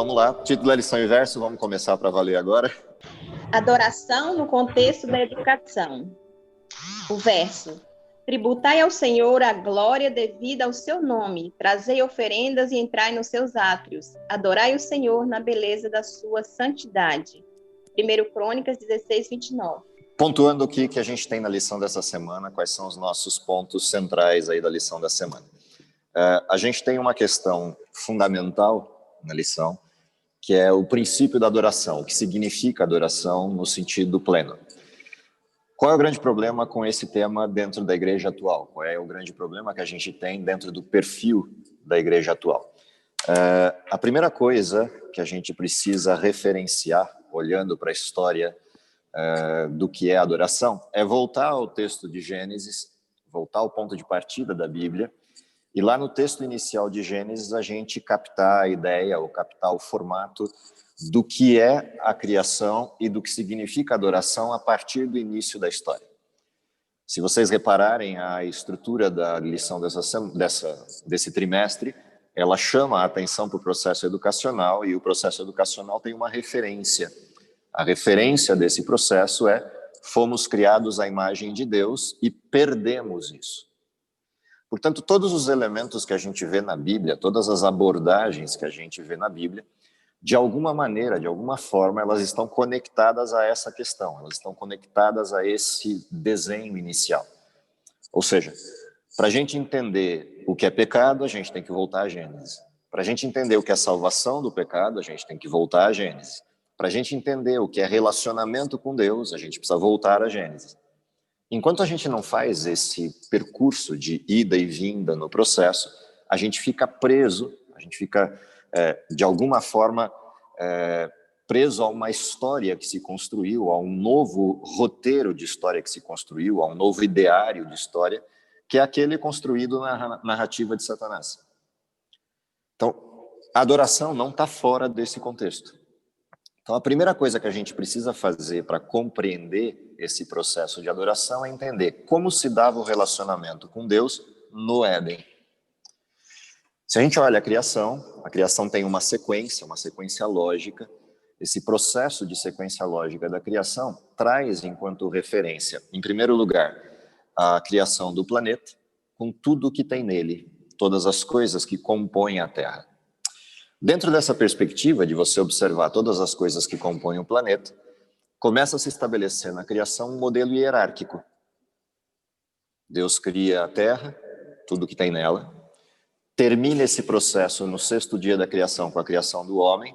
vamos lá. Título da lição e verso, vamos começar para valer agora. Adoração no contexto da educação. O verso: tributai ao Senhor a glória devida ao seu nome, trazei oferendas e entrai nos seus átrios. Adorai o Senhor na beleza da sua santidade. 1 Crônicas 16, 29. Pontuando o que a gente tem na lição dessa semana, quais são os nossos pontos centrais aí da lição da semana. A gente tem uma questão fundamental na lição, que é o princípio da adoração, o que significa adoração no sentido pleno. Qual é o grande problema com esse tema dentro da igreja atual? Qual é o grande problema que a gente tem dentro do perfil da igreja atual? A primeira coisa que a gente precisa referenciar, olhando para a história do que é adoração, é voltar ao texto de Gênesis, voltar ao ponto de partida da Bíblia, e lá no texto inicial de Gênesis a gente captar a ideia, ou captar o formato do que é a criação e do que significa adoração a partir do início da história. Se vocês repararem, a estrutura da lição desse trimestre, ela chama a atenção para o processo educacional, e o processo educacional tem uma referência. A referência desse processo é: fomos criados à imagem de Deus e perdemos isso. Portanto, todos os elementos que a gente vê na Bíblia, todas as abordagens que a gente vê na Bíblia, de alguma maneira, de alguma forma, elas estão conectadas a essa questão, elas estão conectadas a esse desenho inicial. Ou seja, para a gente entender o que é pecado, a gente tem que voltar a Gênesis. Para a gente entender o que é salvação do pecado, a gente tem que voltar a Gênesis. Para a gente entender o que é relacionamento com Deus, a gente precisa voltar a Gênesis. Enquanto a gente não faz esse percurso de ida e vinda no processo, a gente fica preso, a gente fica, de alguma forma, preso a uma história que se construiu, a um novo roteiro de história que se construiu, a um novo ideário de história, que é aquele construído na narrativa de Satanás. Então, a adoração não está fora desse contexto. Então, a primeira coisa que a gente precisa fazer para compreender esse processo de adoração é entender como se dava o relacionamento com Deus no Éden. Se a gente olha a criação tem uma sequência lógica. Esse processo de sequência lógica da criação traz, enquanto referência, em primeiro lugar, a criação do planeta, com tudo o que tem nele, todas as coisas que compõem a Terra. Dentro dessa perspectiva de você observar todas as coisas que compõem o planeta, começa a se estabelecer na criação um modelo hierárquico. Deus cria a Terra, tudo que tem nela, termina esse processo no 6º dia da criação com a criação do homem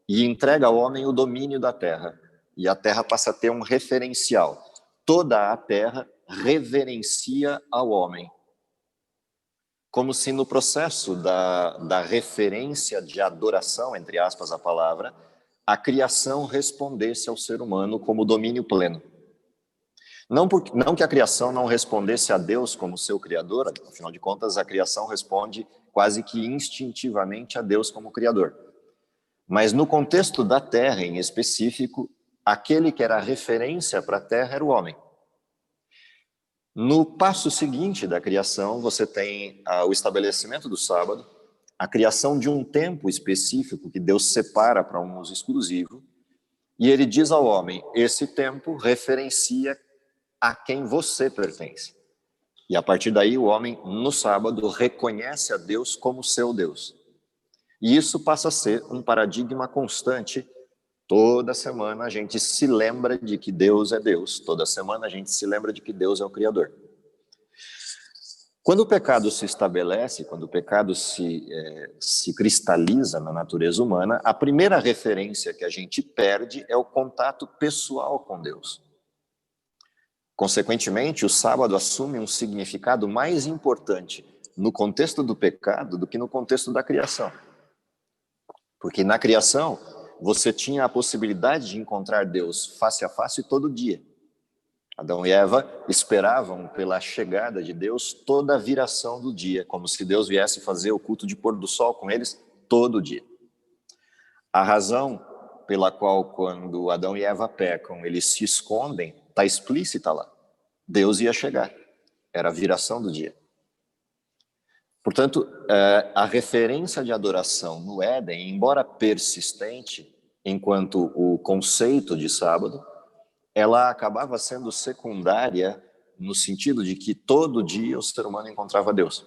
e entrega ao homem o domínio da Terra. E a Terra passa a ter um referencial. Toda a Terra reverencia ao homem. Como se no processo da referência de adoração, entre aspas a palavra, a criação respondesse ao ser humano como domínio pleno. Não que a criação não respondesse a Deus como seu criador, afinal de contas a criação responde quase que instintivamente a Deus como criador. Mas no contexto da Terra em específico, aquele que era a referência para a Terra era o homem. No passo seguinte da criação, você tem o estabelecimento do sábado, a criação de um tempo específico que Deus separa para um uso exclusivo, e ele diz ao homem: esse tempo referencia a quem você pertence. E a partir daí o homem, no sábado, reconhece a Deus como seu Deus. E isso passa a ser um paradigma constante. Toda semana a gente se lembra de que Deus é Deus. Toda semana a gente se lembra de que Deus é o Criador. Quando o pecado se estabelece, quando o pecado se cristaliza na natureza humana, a primeira referência que a gente perde é o contato pessoal com Deus. Consequentemente, o sábado assume um significado mais importante no contexto do pecado do que no contexto da criação. Porque na criação, você tinha a possibilidade de encontrar Deus face a face todo dia. Adão e Eva esperavam pela chegada de Deus toda a viração do dia, como se Deus viesse fazer o culto de pôr do sol com eles todo dia. A razão pela qual, quando Adão e Eva pecam, eles se escondem, está explícita lá. Deus ia chegar, era a viração do dia. Portanto, a referência de adoração no Éden, embora persistente, enquanto o conceito de sábado, ela acabava sendo secundária no sentido de que todo dia o ser humano encontrava Deus.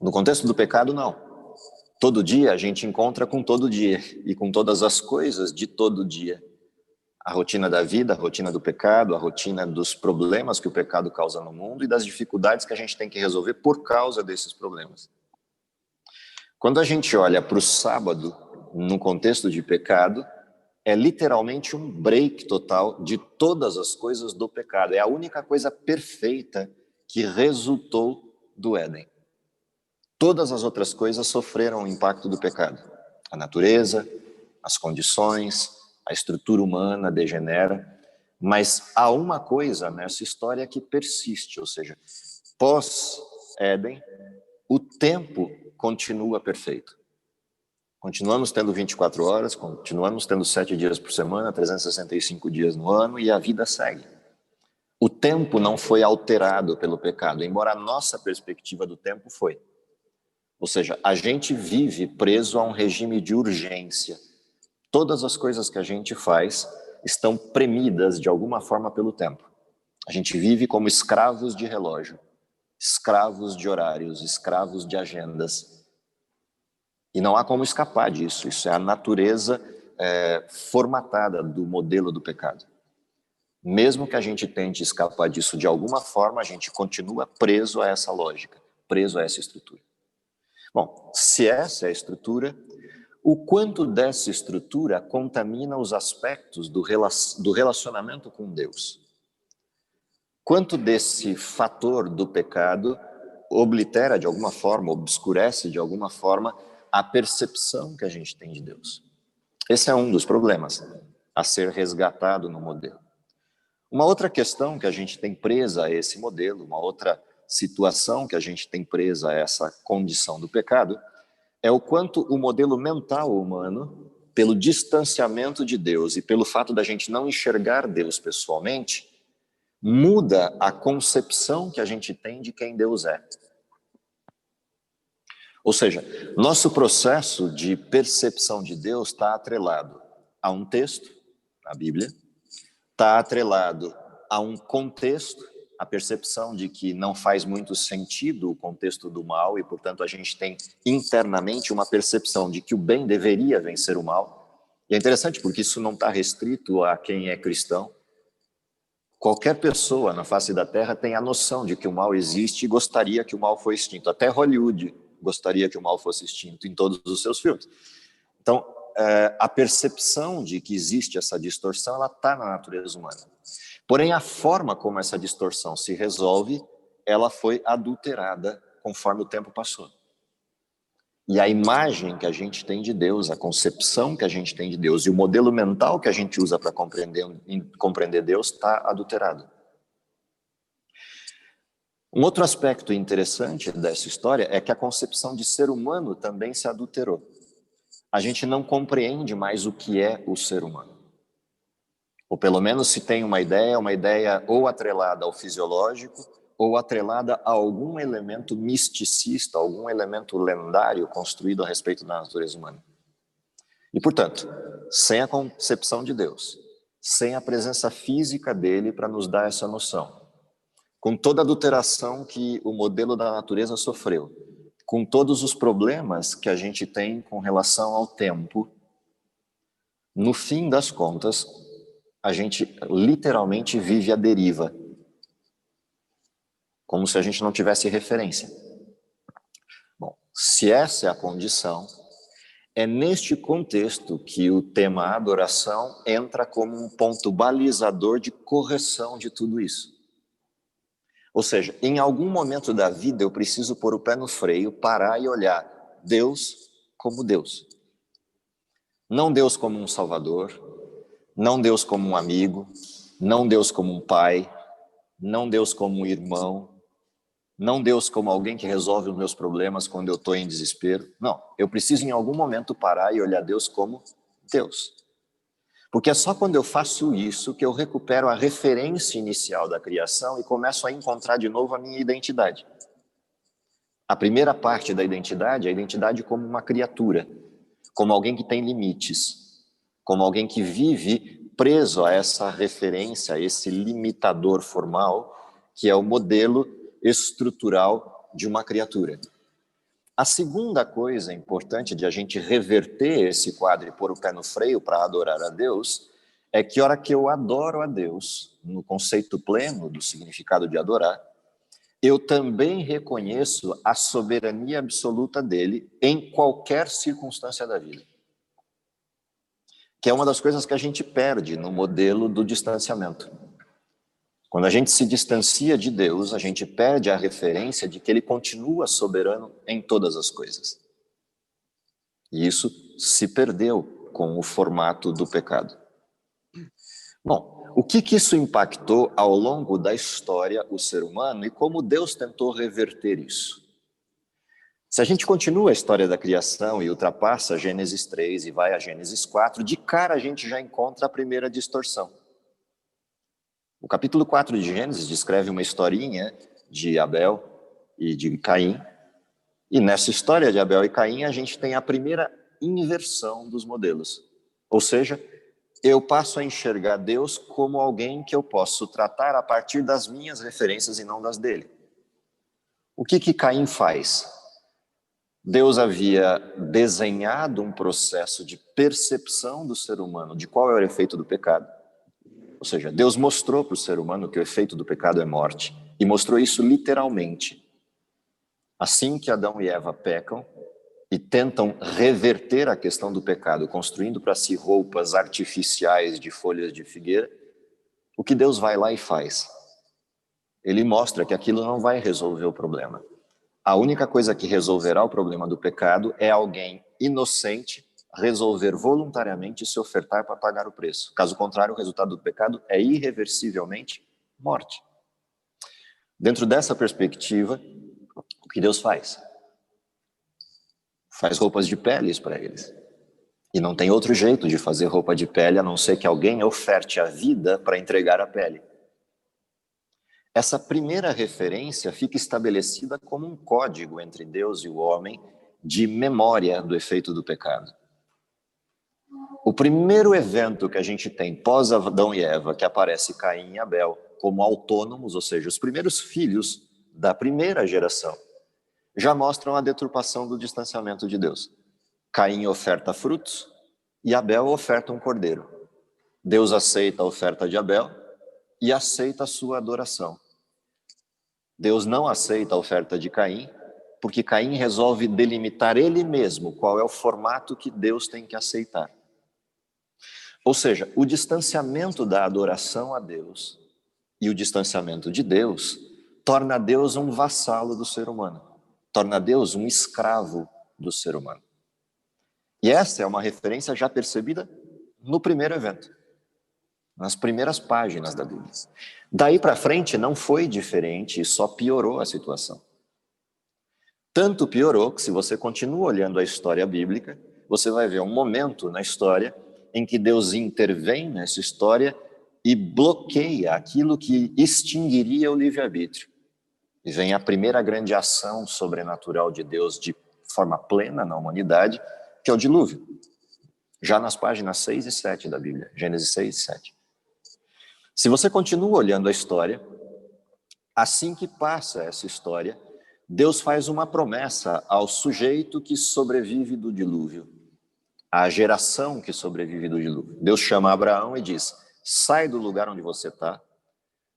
No contexto do pecado, não. Todo dia a gente encontra com todo dia e com todas as coisas de todo dia. A rotina da vida, a rotina do pecado, a rotina dos problemas que o pecado causa no mundo e das dificuldades que a gente tem que resolver por causa desses problemas. Quando a gente olha para o sábado, no contexto de pecado, é literalmente um break total de todas as coisas do pecado. É a única coisa perfeita que resultou do Éden. Todas as outras coisas sofreram o impacto do pecado. A natureza, as condições, a estrutura humana degenera, mas há uma coisa nessa história que persiste, ou seja, pós-Éden, o tempo continua perfeito. Continuamos tendo 24 horas, continuamos tendo 7 dias por semana, 365 dias no ano e a vida segue. O tempo não foi alterado pelo pecado, embora a nossa perspectiva do tempo foi. Ou seja, a gente vive preso a um regime de urgência. Todas as coisas que a gente faz estão premidas de alguma forma pelo tempo. A gente vive como escravos de relógio, escravos de horários, escravos de agendas. E não há como escapar disso. Isso é a natureza formatada do modelo do pecado. Mesmo que a gente tente escapar disso de alguma forma, a gente continua preso a essa lógica, preso a essa estrutura. Bom, se essa é a estrutura, o quanto dessa estrutura contamina os aspectos do relacionamento com Deus? Quanto desse fator do pecado oblitera de alguma forma, obscurece de alguma forma a percepção que a gente tem de Deus? Esse é um dos problemas a ser resgatado no modelo. Uma outra questão que a gente tem presa a esse modelo, uma outra situação que a gente tem presa a essa condição do pecado, é o quanto o modelo mental humano, pelo distanciamento de Deus e pelo fato da gente não enxergar Deus pessoalmente, muda a concepção que a gente tem de quem Deus é. Ou seja, nosso processo de percepção de Deus está atrelado a um texto, a Bíblia, está atrelado a um contexto, a percepção de que não faz muito sentido o contexto do mal e, portanto, a gente tem internamente uma percepção de que o bem deveria vencer o mal. E é interessante porque isso não está restrito a quem é cristão. Qualquer pessoa na face da Terra tem a noção de que o mal existe e gostaria que o mal fosse extinto. Até Hollywood gostaria que o mal fosse extinto em todos os seus filmes. Então, a percepção de que existe essa distorção, ela está na natureza humana. Porém, a forma como essa distorção se resolve, ela foi adulterada conforme o tempo passou. E a imagem que a gente tem de Deus, a concepção que a gente tem de Deus e o modelo mental que a gente usa para compreender Deus está adulterado. Um outro aspecto interessante dessa história é que a concepção de ser humano também se adulterou. A gente não compreende mais o que é o ser humano. Ou pelo menos se tem uma ideia ou atrelada ao fisiológico, ou atrelada a algum elemento misticista, algum elemento lendário construído a respeito da natureza humana. E, portanto, sem a concepção de Deus, sem a presença física dele para nos dar essa noção, com toda a adulteração que o modelo da natureza sofreu, com todos os problemas que a gente tem com relação ao tempo, no fim das contas, a gente literalmente vive à deriva, como se a gente não tivesse referência. Bom, se essa é a condição, é neste contexto que o tema adoração entra como um ponto balizador de correção de tudo isso. Ou seja, em algum momento da vida eu preciso pôr o pé no freio, parar e olhar Deus como Deus. Não Deus como um salvador, não Deus como um amigo, não Deus como um pai, não Deus como um irmão, não Deus como alguém que resolve os meus problemas quando eu estou em desespero. Não, eu preciso em algum momento parar e olhar Deus como Deus. Porque é só quando eu faço isso que eu recupero a referência inicial da criação e começo a encontrar de novo a minha identidade. A primeira parte da identidade é a identidade como uma criatura, como alguém que tem limites, como alguém que vive preso a essa referência, a esse limitador formal, que é o modelo estrutural de uma criatura. A segunda coisa importante de a gente reverter esse quadro e pôr o pé no freio para adorar a Deus, é que a hora que eu adoro a Deus, no conceito pleno do significado de adorar, eu também reconheço a soberania absoluta dele em qualquer circunstância da vida. Que é uma das coisas que a gente perde no modelo do distanciamento. Quando a gente se distancia de Deus, a gente perde a referência de que ele continua soberano em todas as coisas. E isso se perdeu com o formato do pecado. Bom, o que isso impactou ao longo da história o ser humano e como Deus tentou reverter isso? Se a gente continua a história da criação e ultrapassa Gênesis 3 e vai a Gênesis 4, de cara a gente já encontra a primeira distorção. O capítulo 4 de Gênesis descreve uma historinha de Abel e de Caim, e nessa história de Abel e Caim a gente tem a primeira inversão dos modelos. Ou seja, eu passo a enxergar Deus como alguém que eu posso tratar a partir das minhas referências e não das dele. O que Caim faz? Deus havia desenhado um processo de percepção do ser humano de qual é o efeito do pecado. Ou seja, Deus mostrou para o ser humano que o efeito do pecado é morte, e mostrou isso literalmente. Assim que Adão e Eva pecam e tentam reverter a questão do pecado, construindo para si roupas artificiais de folhas de figueira, o que Deus vai lá e faz? Ele mostra que aquilo não vai resolver o problema. A única coisa que resolverá o problema do pecado é alguém inocente resolver voluntariamente se ofertar para pagar o preço. Caso contrário, o resultado do pecado é irreversivelmente morte. Dentro dessa perspectiva, o que Deus faz? Faz roupas de peles para eles. E não tem outro jeito de fazer roupa de pele a não ser que alguém oferte a vida para entregar a pele. Essa primeira referência fica estabelecida como um código entre Deus e o homem de memória do efeito do pecado. O primeiro evento que a gente tem pós Adão e Eva, que aparece Caim e Abel como autônomos, ou seja, os primeiros filhos da primeira geração, já mostram a deturpação do distanciamento de Deus. Caim oferta frutos e Abel oferta um cordeiro. Deus aceita a oferta de Abel e aceita a sua adoração. Deus não aceita a oferta de Caim, porque Caim resolve delimitar ele mesmo qual é o formato que Deus tem que aceitar. Ou seja, o distanciamento da adoração a Deus e o distanciamento de Deus torna Deus um vassalo do ser humano, torna Deus um escravo do ser humano. E essa é uma referência já percebida no primeiro evento, nas primeiras páginas da Bíblia. Daí para frente não foi diferente e só piorou a situação. Tanto piorou que, se você continua olhando a história bíblica, você vai ver um momento na história em que Deus intervém nessa história e bloqueia aquilo que extinguiria o livre-arbítrio. E vem a primeira grande ação sobrenatural de Deus de forma plena na humanidade, que é o dilúvio. Já nas páginas 6 e 7 da Bíblia, Gênesis 6 e 7. Se você continua olhando a história, assim que passa essa história, Deus faz uma promessa ao sujeito que sobrevive do dilúvio, à geração que sobrevive do dilúvio. Deus chama Abraão e diz: sai do lugar onde você está,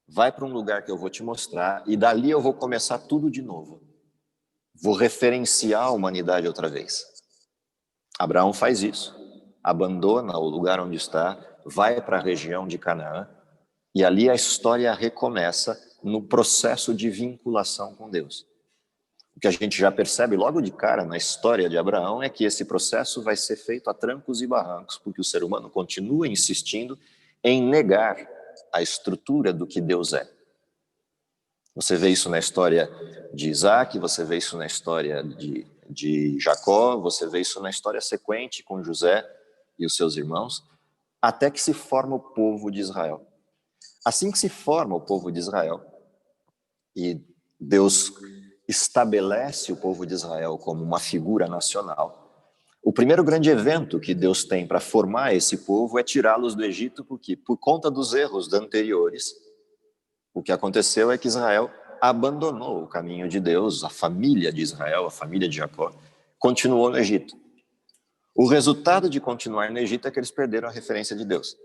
vai para um lugar que eu vou te mostrar e dali eu vou começar tudo de novo. Vou referenciar a humanidade outra vez. Abraão faz isso, abandona o lugar onde está, vai para a região de Canaã e ali a história recomeça no processo de vinculação com Deus. O que a gente já percebe logo de cara na história de Abraão é que esse processo vai ser feito a trancos e barrancos, porque o ser humano continua insistindo em negar a estrutura do que Deus é. Você vê isso na história de Isaac, você vê isso na história de Jacó, você vê isso na história sequente com José e os seus irmãos, até que se forma o povo de Israel. Assim que se forma o povo de Israel, e Deus estabelece o povo de Israel como uma figura nacional, o primeiro grande evento que Deus tem para formar esse povo é tirá-los do Egito, porque, por conta dos erros anteriores, o que aconteceu é que Israel abandonou o caminho de Deus, a família de Israel, a família de Jacó, continuou no Egito. O resultado de continuar no Egito é que eles perderam a referência de Deus.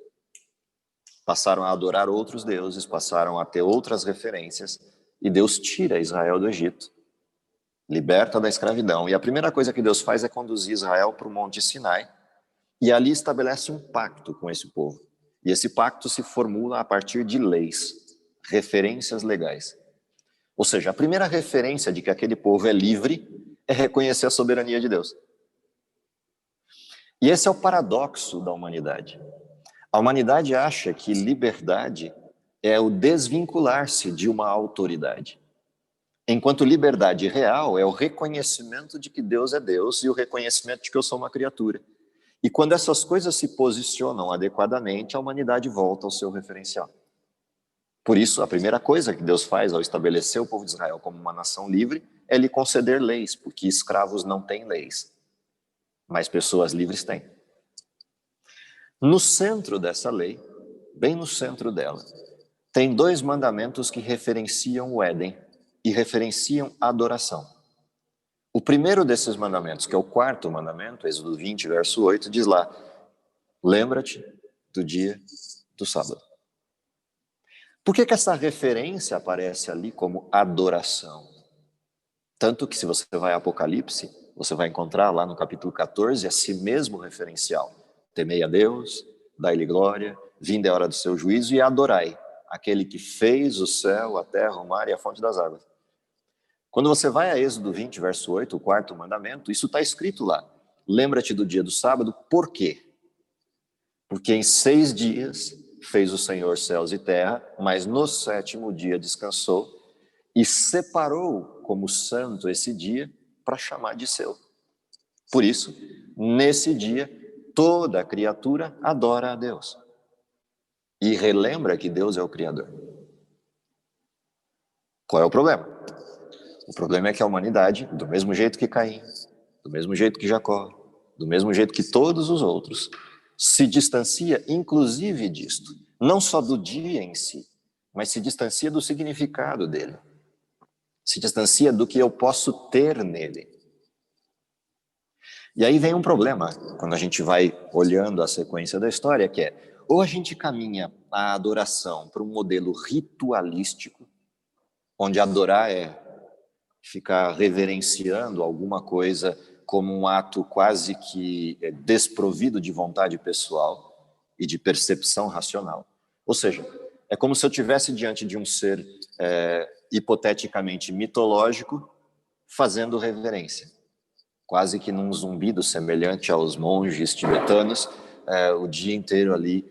Passaram a adorar outros deuses, passaram a ter outras referências, e Deus tira Israel do Egito, liberta da escravidão. E a primeira coisa que Deus faz é conduzir Israel para o Monte Sinai, e ali estabelece um pacto com esse povo. E esse pacto se formula a partir de leis, referências legais. Ou seja, a primeira referência de que aquele povo é livre é reconhecer a soberania de Deus. E esse é o paradoxo da humanidade. A humanidade acha que liberdade é o desvincular-se de uma autoridade, enquanto liberdade real é o reconhecimento de que Deus é Deus e o reconhecimento de que eu sou uma criatura. E quando essas coisas se posicionam adequadamente, a humanidade volta ao seu referencial. Por isso, a primeira coisa que Deus faz ao estabelecer o povo de Israel como uma nação livre é lhe conceder leis, porque escravos não têm leis, mas pessoas livres têm. No centro dessa lei, bem no centro dela, tem 2 mandamentos que referenciam o Éden e referenciam a adoração. O primeiro desses mandamentos, que é o 4º mandamento, Êxodo 20, verso 8, diz lá: lembra-te do dia do sábado. Por que essa referência aparece ali como adoração? Tanto que se você vai a Apocalipse, você vai encontrar lá no capítulo 14 esse mesmo referencial. Temei a Deus, dai-lhe glória, vinda é a hora do seu juízo e adorai aquele que fez o céu, a terra, o mar e a fonte das águas. Quando você vai a Êxodo 20, verso 8, o 4º mandamento, isso está escrito lá. Lembra-te do dia do sábado, por quê? Porque em 6 dias fez o Senhor céus e terra, mas no 7º dia descansou e separou como santo esse dia para chamar de seu. Por isso, nesse dia, toda criatura adora a Deus e relembra que Deus é o Criador. Qual é o problema? O problema é que a humanidade, do mesmo jeito que Caim, do mesmo jeito que Jacó, do mesmo jeito que todos os outros, se distancia inclusive disto, não só do dia em si, mas se distancia do significado dele, se distancia do que eu posso ter nele. E aí vem um problema, quando a gente vai olhando a sequência da história, que é, ou a gente caminha a adoração para um modelo ritualístico, onde adorar é ficar reverenciando alguma coisa como um ato quase que desprovido de vontade pessoal e de percepção racional. Ou seja, é como se eu estivesse diante de um ser hipoteticamente mitológico fazendo reverência, quase que num zumbido semelhante aos monges tibetanos, o dia inteiro ali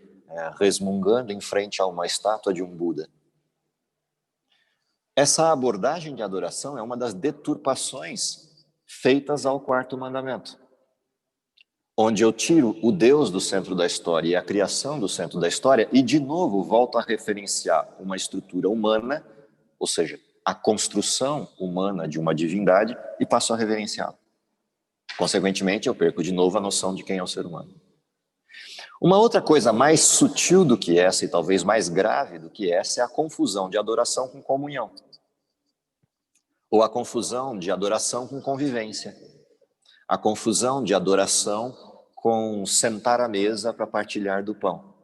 resmungando em frente a uma estátua de um Buda. Essa abordagem de adoração é uma das deturpações feitas ao 4º mandamento, onde eu tiro o Deus do centro da história e a criação do centro da história e, de novo, volto a referenciar uma estrutura humana, ou seja, a construção humana de uma divindade, e passo a reverenciá-la. Consequentemente, eu perco de novo a noção de quem é o ser humano. Uma outra coisa mais sutil do que essa, e talvez mais grave do que essa, é a confusão de adoração com comunhão. Ou a confusão de adoração com convivência. A confusão de adoração com sentar à mesa para partilhar do pão.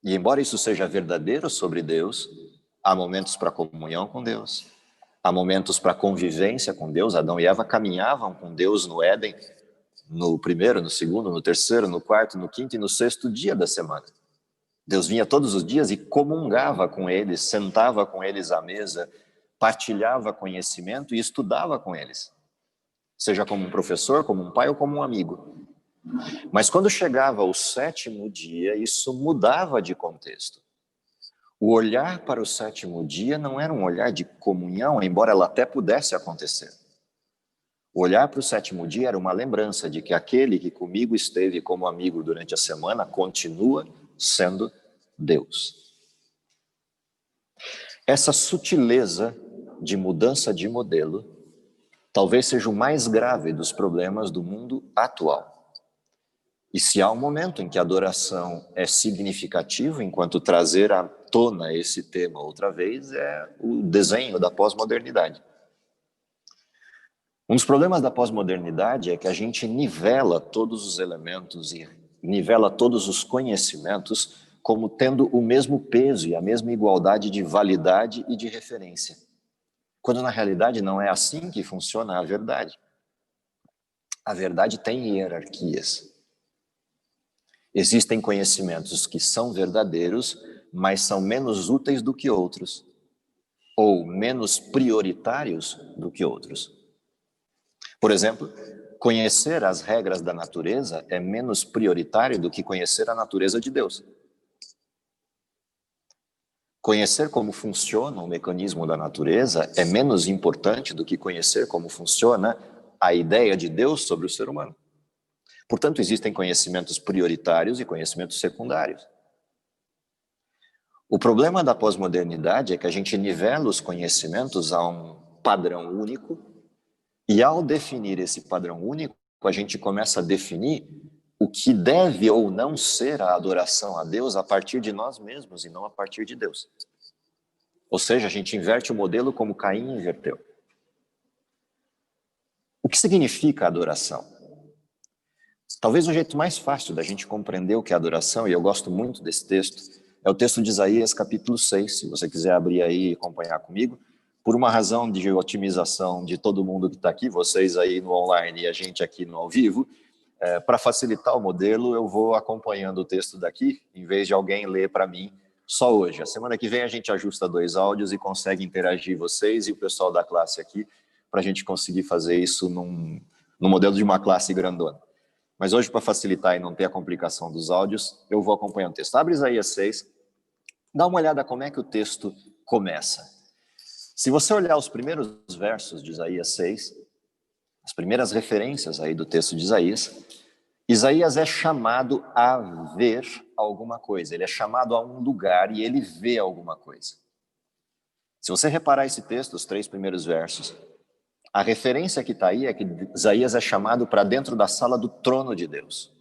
E embora isso seja verdadeiro sobre Deus, há momentos para comunhão com Deus, há momentos para convivência com Deus. Adão e Eva caminhavam com Deus no Éden, no 1º, no 2º, no 3º, no 4º, no 5º e no 6º dia da semana. Deus vinha todos os dias e comungava com eles, sentava com eles à mesa, partilhava conhecimento e estudava com eles, seja como um professor, como um pai ou como um amigo. Mas quando chegava o 7º dia, isso mudava de contexto. O olhar para o 7º dia não era um olhar de comunhão, embora ela até pudesse acontecer. O olhar para o 7º dia era uma lembrança de que aquele que comigo esteve como amigo durante a semana continua sendo Deus. Essa sutileza de mudança de modelo talvez seja o mais grave dos problemas do mundo atual. E se há um momento em que a adoração é significativo, enquanto trazer à tona esse tema outra vez, é o desenho da pós-modernidade. Um dos problemas da pós-modernidade é que a gente nivela todos os elementos e nivela todos os conhecimentos como tendo o mesmo peso e a mesma igualdade de validade e de referência. Quando na realidade não é assim que funciona a verdade. A verdade tem hierarquias. Existem conhecimentos que são verdadeiros, mas são menos úteis do que outros, ou menos prioritários do que outros. Por exemplo, conhecer as regras da natureza é menos prioritário do que conhecer a natureza de Deus. Conhecer como funciona o mecanismo da natureza é menos importante do que conhecer como funciona a ideia de Deus sobre o ser humano. Portanto, existem conhecimentos prioritários e conhecimentos secundários. O problema da pós-modernidade é que a gente nivela os conhecimentos a um padrão único, e ao definir esse padrão único, a gente começa a definir o que deve ou não ser a adoração a Deus a partir de nós mesmos e não a partir de Deus. Ou seja, a gente inverte o modelo como Caim inverteu. O que significa adoração? Talvez o jeito mais fácil da gente compreender o que é adoração, e eu gosto muito desse texto, é o texto de Isaías, capítulo 6, se você quiser abrir aí e acompanhar comigo. Por uma razão de otimização de todo mundo que está aqui, vocês aí no online e a gente aqui no ao vivo, para facilitar o modelo, eu vou acompanhando o texto daqui, em vez de alguém ler para mim só hoje. A semana que vem a gente ajusta 2 áudios e consegue interagir vocês e o pessoal da classe aqui, para a gente conseguir fazer isso no modelo de uma classe grandona. Mas hoje, para facilitar e não ter a complicação dos áudios, eu vou acompanhando o texto. Abre Isaías 6, dá uma olhada como é que o texto começa. Se você olhar os primeiros versos de Isaías 6, as primeiras referências aí do texto de Isaías, Isaías é chamado a ver alguma coisa, ele é chamado a um lugar e ele vê alguma coisa. Se você reparar esse texto, os 3 primeiros versos, a referência que está aí é que Isaías é chamado para dentro da sala do trono de Deus.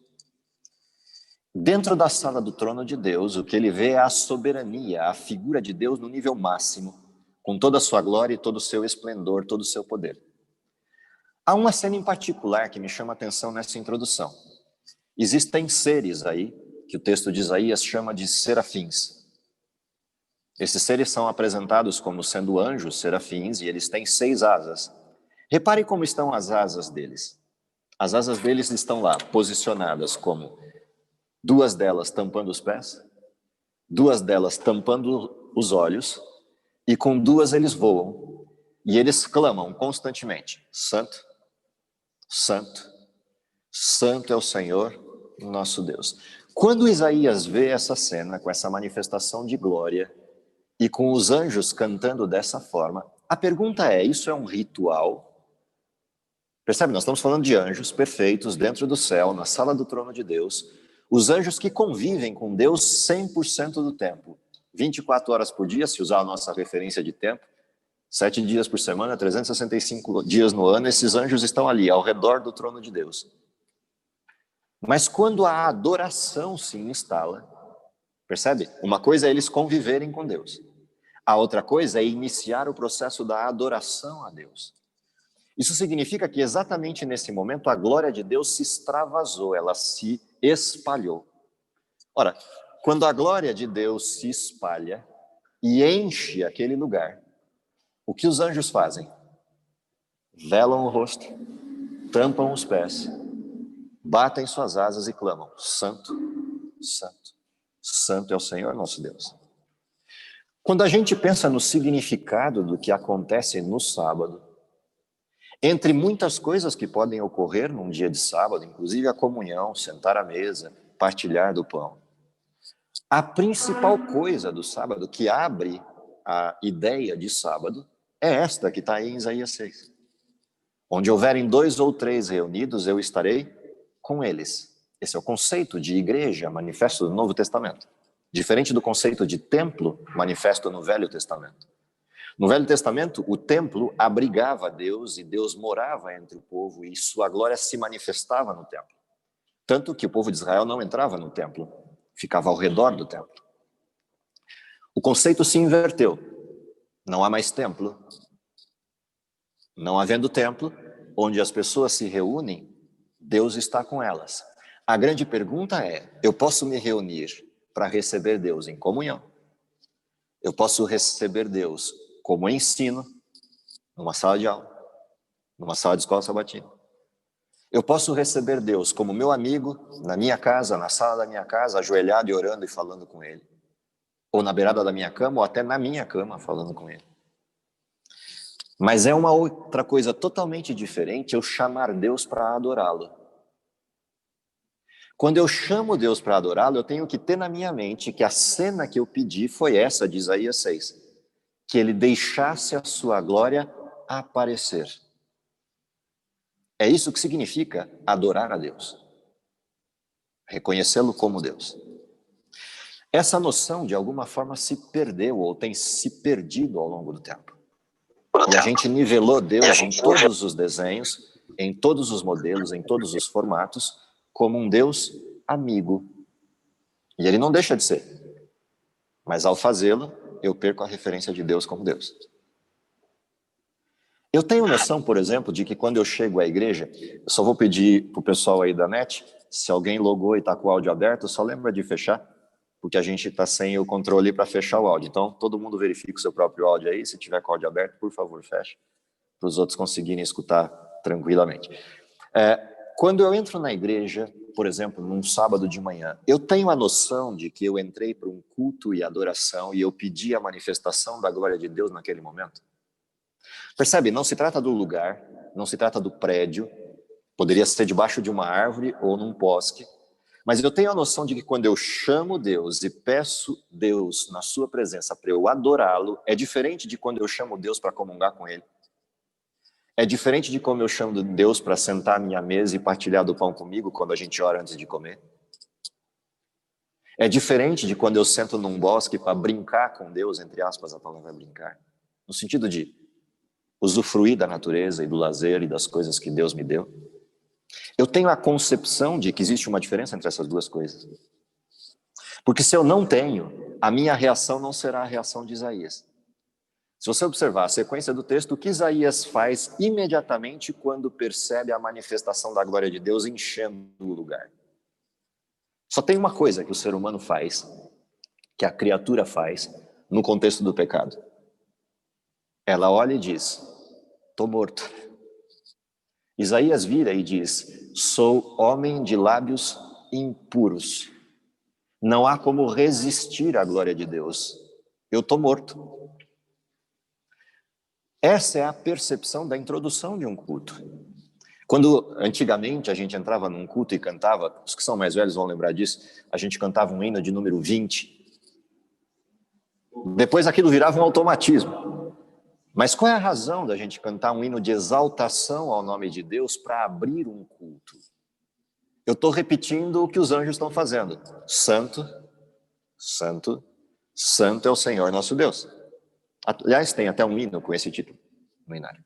Dentro da sala do trono de Deus, o que ele vê é a soberania, a figura de Deus no nível máximo, com toda a sua glória e todo o seu esplendor, todo o seu poder. Há uma cena em particular que me chama a atenção nessa introdução. Existem seres aí, que o texto de Isaías chama de serafins. Esses seres são apresentados como sendo anjos serafins e eles têm 6 asas. Repare como estão as asas deles. As asas deles estão lá, posicionadas como 2 delas tampando os pés, 2 delas tampando os olhos, e com 2 eles voam, e eles clamam constantemente, Santo, Santo, Santo é o Senhor, nosso Deus. Quando Isaías vê essa cena, com essa manifestação de glória, e com os anjos cantando dessa forma, a pergunta é, isso é um ritual? Percebe? Nós estamos falando de anjos perfeitos dentro do céu, na sala do trono de Deus. Os anjos que convivem com Deus 100% do tempo. 24 horas por dia, se usar a nossa referência de tempo. 7 dias por semana, 365 dias no ano, esses anjos estão ali, ao redor do trono de Deus. Mas quando a adoração se instala, percebe? Uma coisa é eles conviverem com Deus. A outra coisa é iniciar o processo da adoração a Deus. Isso significa que exatamente nesse momento a glória de Deus se extravasou, ela se espalhou. Ora, quando a glória de Deus se espalha e enche aquele lugar, o que os anjos fazem? Velam o rosto, tampam os pés, batem suas asas e clamam, Santo, Santo, Santo é o Senhor nosso Deus. Quando a gente pensa no significado do que acontece no sábado, entre muitas coisas que podem ocorrer num dia de sábado, inclusive a comunhão, sentar à mesa, partilhar do pão, a principal coisa do sábado que abre a ideia de sábado é esta que está aí em Isaías 6. Onde houverem 2 ou 3 reunidos, eu estarei com eles. Esse é o conceito de igreja, manifesto no Novo Testamento. Diferente do conceito de templo, manifesto no Velho Testamento. No Velho Testamento, o templo abrigava Deus e Deus morava entre o povo e sua glória se manifestava no templo. Tanto que o povo de Israel não entrava no templo, ficava ao redor do templo. O conceito se inverteu. Não há mais templo. Não havendo templo, onde as pessoas se reúnem, Deus está com elas. A grande pergunta é, eu posso me reunir para receber Deus em comunhão? Eu posso receber Deus como ensino, numa sala de aula, numa sala de escola sabatina. Eu posso receber Deus como meu amigo, na minha casa, na sala da minha casa, ajoelhado e orando e falando com Ele. Ou na beirada da minha cama, ou até na minha cama, falando com Ele. Mas é uma outra coisa totalmente diferente eu chamar Deus para adorá-lo. Quando eu chamo Deus para adorá-lo, eu tenho que ter na minha mente que a cena que eu pedi foi essa de Isaías 6. Que Ele deixasse a sua glória aparecer. É isso que significa adorar a Deus. Reconhecê-lo como Deus. Essa noção, de alguma forma, se perdeu ou tem se perdido ao longo do tempo. E a gente nivelou Deus em todos os desenhos, em todos os modelos, em todos os formatos, como um Deus amigo. E Ele não deixa de ser. Mas ao fazê-lo, eu perco a referência de Deus como Deus. Eu tenho noção, por exemplo, de que quando eu chego à igreja, eu só vou pedir para o pessoal aí da net, se alguém logou e está com o áudio aberto, só lembra de fechar, porque a gente está sem o controle para fechar o áudio. Então, todo mundo verifica o seu próprio áudio aí, se tiver com o áudio aberto, por favor, feche, para os outros conseguirem escutar tranquilamente. Quando eu entro na igreja, por exemplo, num sábado de manhã, eu tenho a noção de que eu entrei para um culto e adoração e eu pedi a manifestação da glória de Deus naquele momento. Percebe? Não se trata do lugar, não se trata do prédio, poderia ser debaixo de uma árvore ou num bosque, mas eu tenho a noção de que quando eu chamo Deus e peço Deus na sua presença para eu adorá-lo, é diferente de quando eu chamo Deus para comungar com Ele. É diferente de como eu chamo Deus para sentar à minha mesa e partilhar do pão comigo quando a gente ora antes de comer. É diferente de quando eu sento num bosque para brincar com Deus, entre aspas, a palavra brincar, no sentido de usufruir da natureza e do lazer e das coisas que Deus me deu. Eu tenho a concepção de que existe uma diferença entre essas duas coisas. Porque se eu não tenho, a minha reação não será a reação de Isaías. Se você observar a sequência do texto, o que Isaías faz imediatamente quando percebe a manifestação da glória de Deus enchendo o lugar? Só tem uma coisa que o ser humano faz, que a criatura faz, no contexto do pecado. Ela olha e diz, estou morto. Isaías vira e diz, sou homem de lábios impuros. Não há como resistir à glória de Deus. Eu estou morto. Essa é a percepção da introdução de um culto. Quando antigamente a gente entrava num culto e cantava, os que são mais velhos vão lembrar disso, a gente cantava um hino de número 20. Depois aquilo virava um automatismo. Mas qual é a razão da gente cantar um hino de exaltação ao nome de Deus para abrir um culto? Eu estou repetindo o que os anjos estão fazendo. Santo, santo, santo é o Senhor nosso Deus. Aliás, tem até um hino com esse título no hinário.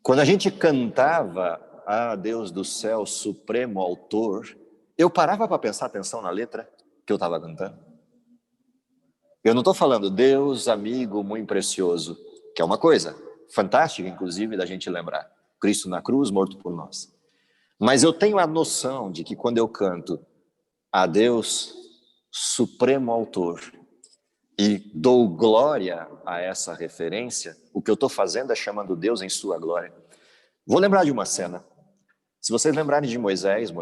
Quando a gente cantava a Deus do céu, supremo autor, eu parava para prestar atenção na letra que eu estava cantando. Eu não estou falando Deus, amigo, muito precioso, que é uma coisa fantástica, inclusive, da gente lembrar. Cristo na cruz, morto por nós. Mas eu tenho a noção de que quando eu canto a Deus, supremo autor, e dou glória a essa referência, o que eu estou fazendo é chamando Deus em sua glória. Vou lembrar de uma cena. Se vocês lembrarem de Moisés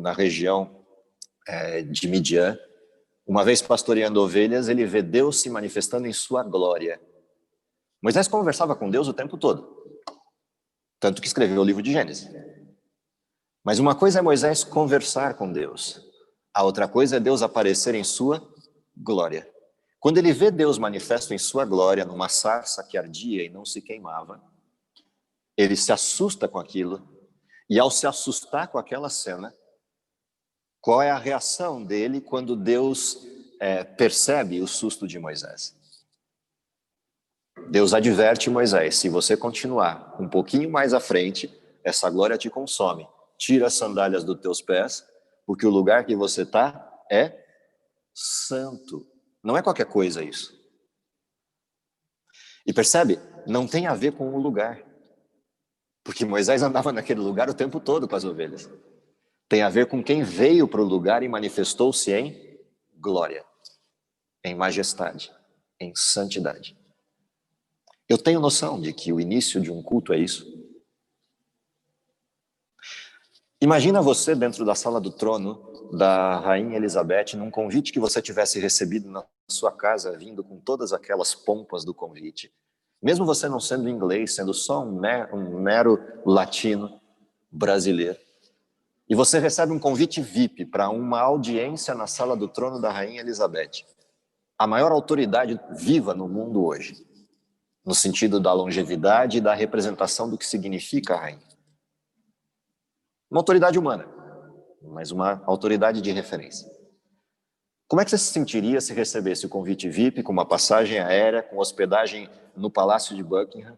na região de Midian, uma vez pastoreando ovelhas, ele vê Deus se manifestando em sua glória. Moisés conversava com Deus o tempo todo, tanto que escreveu o livro de Gênesis. Mas uma coisa é Moisés conversar com Deus, a outra coisa é Deus aparecer em sua glória. Quando ele vê Deus manifesto em sua glória, numa sarça que ardia e não se queimava, ele se assusta com aquilo, e ao se assustar com aquela cena, qual é a reação dele quando Deus percebe o susto de Moisés? Deus adverte Moisés: se você continuar um pouquinho mais à frente, essa glória te consome. Tira as sandálias dos teus pés, porque o lugar que você está é santo. Não é qualquer coisa isso. E percebe? Não tem a ver com o lugar. Porque Moisés andava naquele lugar o tempo todo com as ovelhas. Tem a ver com quem veio para o lugar e manifestou-se em glória, em majestade, em santidade. Eu tenho noção de que o início de um culto é isso. Imagina você dentro da sala do trono da Rainha Elizabeth, num convite que você tivesse recebido na sua casa, vindo com todas aquelas pompas do convite. Mesmo você não sendo inglês, sendo só um mero latino brasileiro. E você recebe um convite VIP para uma audiência na sala do trono da Rainha Elizabeth. A maior autoridade viva no mundo hoje. No sentido da longevidade e da representação do que significa a rainha. Uma autoridade humana, mas uma autoridade de referência. Como é que você se sentiria se recebesse o convite VIP com uma passagem aérea, com hospedagem no Palácio de Buckingham,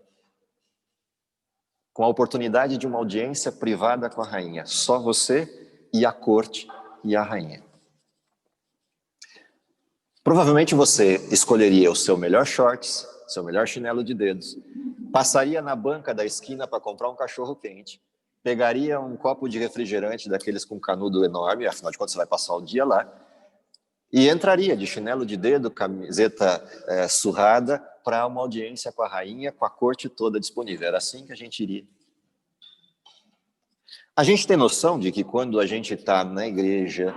com a oportunidade de uma audiência privada com a rainha, só você e a corte e a rainha? Provavelmente você escolheria o seu melhor shorts, seu melhor chinelo de dedos, passaria na banca da esquina para comprar um cachorro quente, pegaria um copo de refrigerante daqueles com canudo enorme, afinal de contas você vai passar o dia lá, e entraria de chinelo de dedo, camiseta surrada, para uma audiência com a rainha, com a corte toda disponível. Era assim que a gente iria. A gente tem noção de que quando a gente está na igreja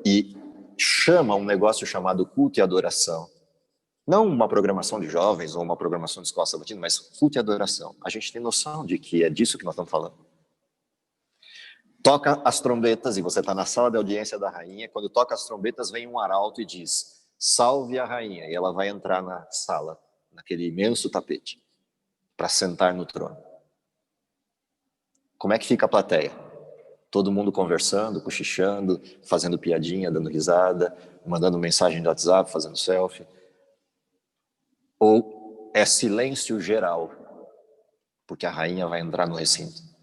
e chama um negócio chamado culto e adoração, não uma programação de jovens ou uma programação de escola sabatina, mas culto e adoração, a gente tem noção de que é disso que nós estamos falando. Toca as trombetas e você está na sala de audiência da rainha. Quando toca as trombetas, vem um arauto e diz: salve a rainha. E ela vai entrar na sala, naquele imenso tapete, para sentar no trono. Como é que fica a plateia? Todo mundo conversando, cochichando, fazendo piadinha, dando risada, mandando mensagem de WhatsApp, fazendo selfie. Ou é silêncio geral, porque a rainha vai entrar no recinto?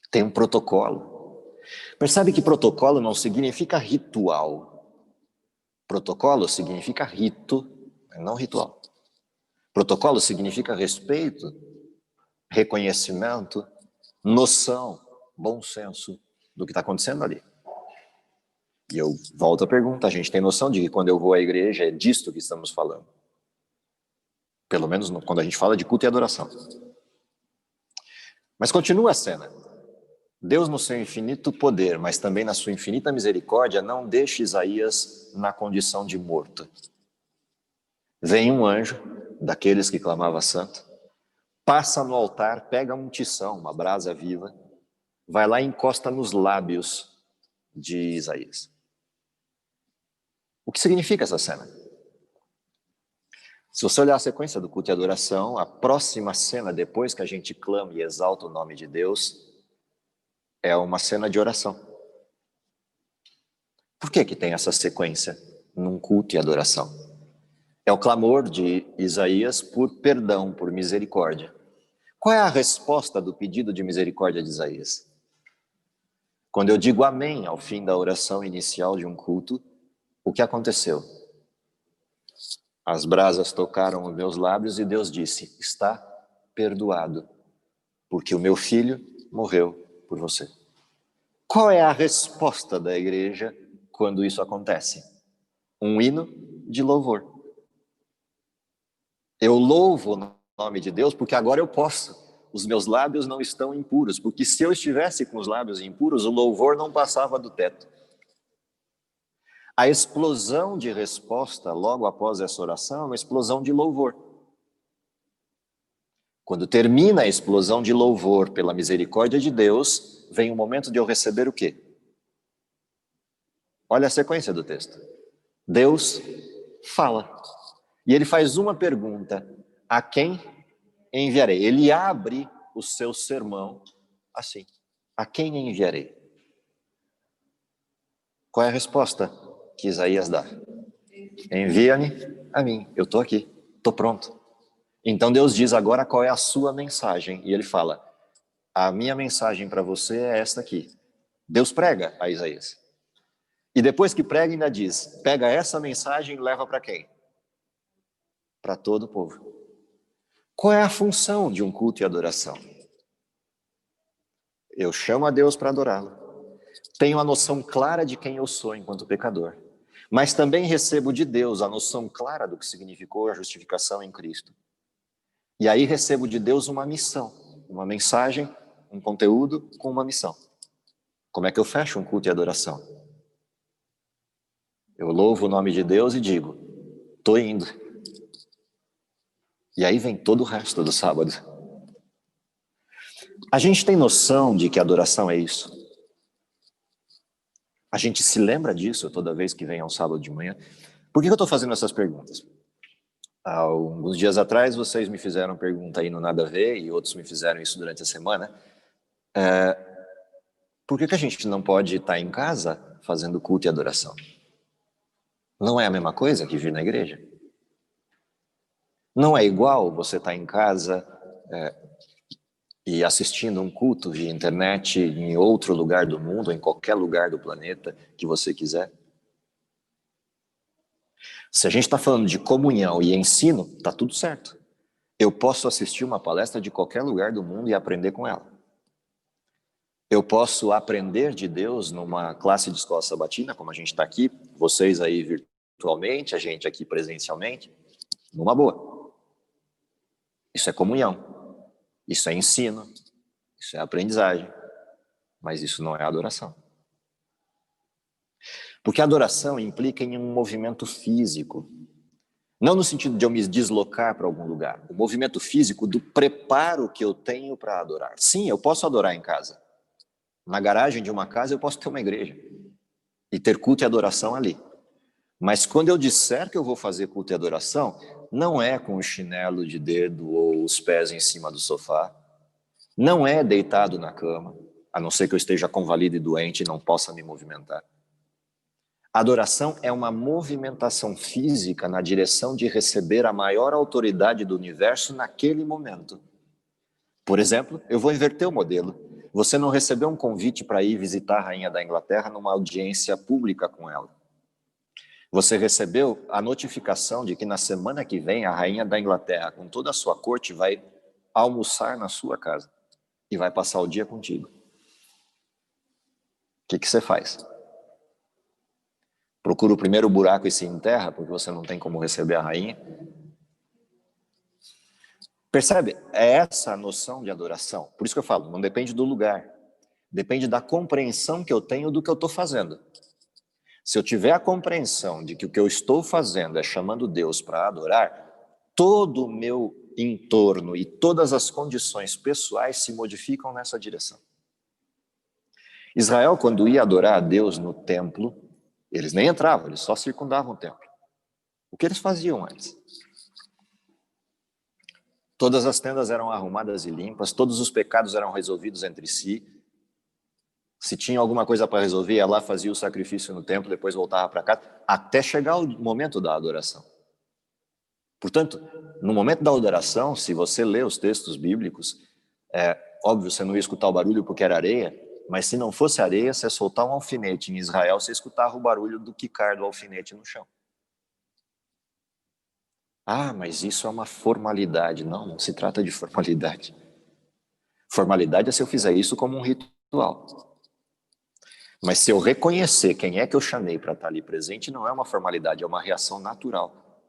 Tem um protocolo. Percebe que protocolo não significa ritual. Protocolo significa rito, não ritual. Protocolo significa respeito, reconhecimento, noção, bom senso do que está acontecendo ali. E eu volto à pergunta: a gente tem noção de que quando eu vou à igreja é disto que estamos falando? Pelo menos quando a gente fala de culto e adoração. Mas continua a cena. Deus, no seu infinito poder, mas também na sua infinita misericórdia, não deixa Isaías na condição de morto. Vem um anjo, daqueles que clamava santo, passa no altar, pega um tição, uma brasa viva, vai lá e encosta nos lábios de Isaías. O que significa essa cena? Se você olhar a sequência do culto e adoração, a próxima cena, depois que a gente clama e exalta o nome de Deus, é uma cena de oração. Por que tem essa sequência num culto e adoração? É o clamor de Isaías por perdão, por misericórdia. Qual é a resposta do pedido de misericórdia de Isaías? Quando eu digo amém ao fim da oração inicial de um culto, o que aconteceu? As brasas tocaram os meus lábios e Deus disse: está perdoado, porque o meu filho morreu por você. Qual é a resposta da igreja quando isso acontece? Um hino de louvor. Eu louvo o nome de Deus porque agora eu posso. Os meus lábios não estão impuros, porque se eu estivesse com os lábios impuros, o louvor não passava do teto. A explosão de resposta logo após essa oração é uma explosão de louvor. Quando termina a explosão de louvor pela misericórdia de Deus, vem o momento de eu receber o quê? Olha a sequência do texto. Deus fala. E ele faz uma pergunta: a quem enviarei? Ele abre o seu sermão assim: a quem enviarei? Qual é a resposta que Isaías dá? Envia-me a mim, eu estou aqui, estou pronto. Então Deus diz agora qual é a sua mensagem. E ele fala, a minha mensagem para você é esta aqui. Deus prega a Isaías. E depois que prega ainda diz, pega essa mensagem e leva para quem? Para todo o povo. Qual é a função de um culto e adoração? Eu chamo a Deus para adorá-lo. Tenho a noção clara de quem eu sou enquanto pecador. Mas também recebo de Deus a noção clara do que significou a justificação em Cristo. E aí recebo de Deus uma missão, uma mensagem, um conteúdo com uma missão. Como é que eu fecho um culto e adoração? Eu louvo o nome de Deus e digo, estou indo. E aí vem todo o resto do sábado. A gente tem noção de que adoração é isso? A gente se lembra disso toda vez que vem ao sábado de manhã? Por que eu estou fazendo essas perguntas? Há alguns dias atrás vocês me fizeram pergunta aí no Nada a Ver e outros me fizeram isso durante a semana. Por que a gente não pode estar em casa fazendo culto e adoração? Não é a mesma coisa que vir na igreja? Não é igual você estar em casa e assistindo um culto via internet em outro lugar do mundo, em qualquer lugar do planeta que você quiser? Se a gente está falando de comunhão e ensino, está tudo certo. Eu posso assistir uma palestra de qualquer lugar do mundo e aprender com ela. Eu posso aprender de Deus numa classe de escola sabatina, como a gente está aqui, vocês aí virtualmente, a gente aqui presencialmente, numa boa. Isso é comunhão. Isso é ensino, isso é aprendizagem, mas isso não é adoração. Porque a adoração implica em um movimento físico, não no sentido de eu me deslocar para algum lugar, o movimento físico do preparo que eu tenho para adorar. Sim, eu posso adorar em casa. Na garagem de uma casa eu posso ter uma igreja e ter culto e adoração ali. Mas quando eu disser que eu vou fazer culto e adoração, não é com o chinelo de dedo ou os pés em cima do sofá, não é deitado na cama, a não ser que eu esteja convalido e doente e não possa me movimentar. A adoração é uma movimentação física na direção de receber a maior autoridade do universo naquele momento. Por exemplo, eu vou inverter o modelo. Você não recebeu um convite para ir visitar a Rainha da Inglaterra numa audiência pública com ela. Você recebeu a notificação de que na semana que vem a Rainha da Inglaterra, com toda a sua corte, vai almoçar na sua casa e vai passar o dia contigo. O que você faz? Procura o primeiro buraco e se enterra, porque você não tem como receber a rainha? Percebe? É essa a noção de adoração. Por isso que eu falo, não depende do lugar. Depende da compreensão que eu tenho do que eu estou fazendo. Se eu tiver a compreensão de que o que eu estou fazendo é chamando Deus para adorar, todo o meu entorno e todas as condições pessoais se modificam nessa direção. Israel, quando ia adorar a Deus no templo, eles nem entravam, eles só circundavam o templo. O que eles faziam antes? Todas as tendas eram arrumadas e limpas, todos os pecados eram resolvidos entre si. Se tinha alguma coisa para resolver, ia lá, fazia o sacrifício no templo, depois voltava para casa, até chegar o momento da adoração. Portanto, no momento da adoração, se você lê os textos bíblicos, óbvio, você não ia escutar o barulho porque era areia, mas se não fosse areia, você soltar um alfinete em Israel, você escutava o barulho do quicar do alfinete no chão. Ah, mas isso é uma formalidade. Não, não se trata de formalidade. Formalidade é se eu fizer isso como um ritual. Mas se eu reconhecer quem é que eu chamei para estar ali presente, não é uma formalidade, é uma reação natural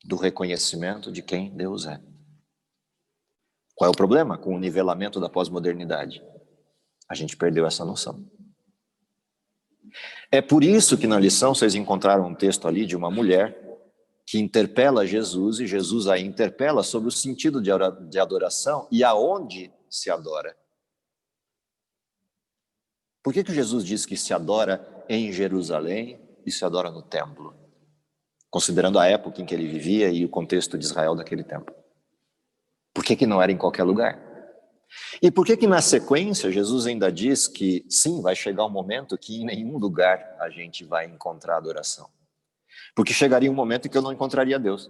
do reconhecimento de quem Deus é. Qual é o problema com o nivelamento da pós-modernidade? A gente perdeu essa noção. É por isso que na lição vocês encontraram um texto ali de uma mulher que interpela Jesus, e Jesus a interpela sobre o sentido de adoração e aonde se adora. Por que Jesus diz que se adora em Jerusalém e se adora no templo? Considerando a época em que ele vivia e o contexto de Israel daquele tempo. Por que não era em qualquer lugar? E por que na sequência Jesus ainda diz que sim, vai chegar um momento que em nenhum lugar a gente vai encontrar adoração? Porque chegaria um momento em que eu não encontraria Deus.